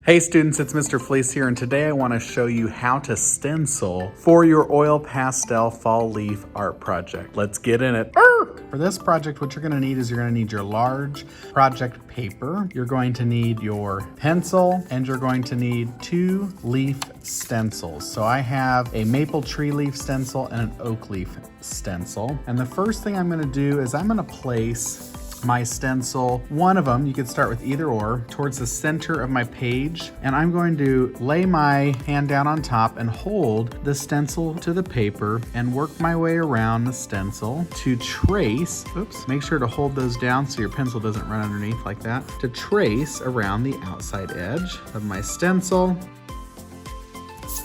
Hey students, it's Mr. Fleece here, and today I want to show you how to stencil for your oil pastel fall leaf art project. Let's get in it. For this project, what you're going to need is you're going to need your large project paper, you're going to need your pencil, and you're going to need 2 leaf stencils. So I have a maple tree leaf stencil and an oak leaf stencil. And the first thing I'm going to do is I'm going to place my stencil, one of them, you could start with either or, towards the center of my page. And I'm going to lay my hand down on top and hold the stencil to the paper and work my way around the stencil to trace, make sure to hold those down so your pencil doesn't run underneath like that, to trace around the outside edge of my stencil,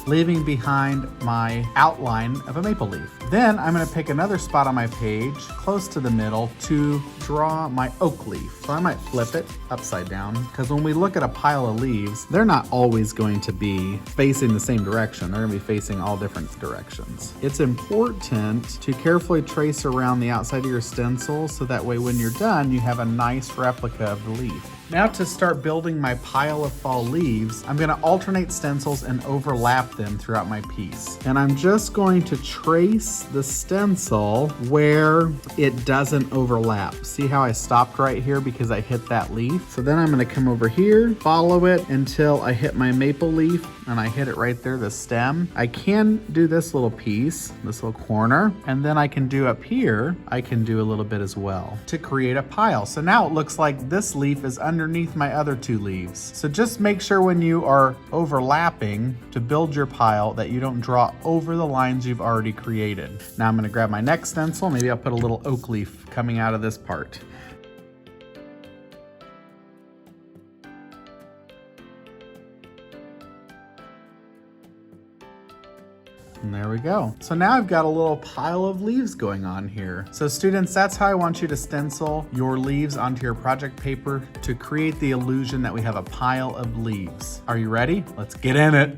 leaving behind my outline of a maple leaf. Then I'm going to pick another spot on my page close to the middle to draw my oak leaf. So I might flip it upside down, because when we look at a pile of leaves, they're not always going to be facing the same direction. They're going to be facing all different directions. It's important to carefully trace around the outside of your stencil so that way when you're done, you have a nice replica of the leaf. Now to start building my pile of fall leaves, I'm going to alternate stencils and overlap them throughout my piece. And I'm just going to trace the stencil where it doesn't overlap. See how I stopped right here because I hit that leaf? So then I'm going to come over here, follow it until I hit my maple leaf, and I hit it right there, the stem. I can do this little piece, this little corner, and then I can do up here, I can do a little bit as well to create a pile. So now it looks like this leaf is underneath my other 2 leaves. So just make sure when you are overlapping to build your pile that you don't draw over the lines you've already created. Now I'm going to grab my next stencil. Maybe I'll put a little oak leaf coming out of this part. And there we go. So now I've got a little pile of leaves going on here. So students, that's how I want you to stencil your leaves onto your project paper to create the illusion that we have a pile of leaves. Are you ready? Let's get in it.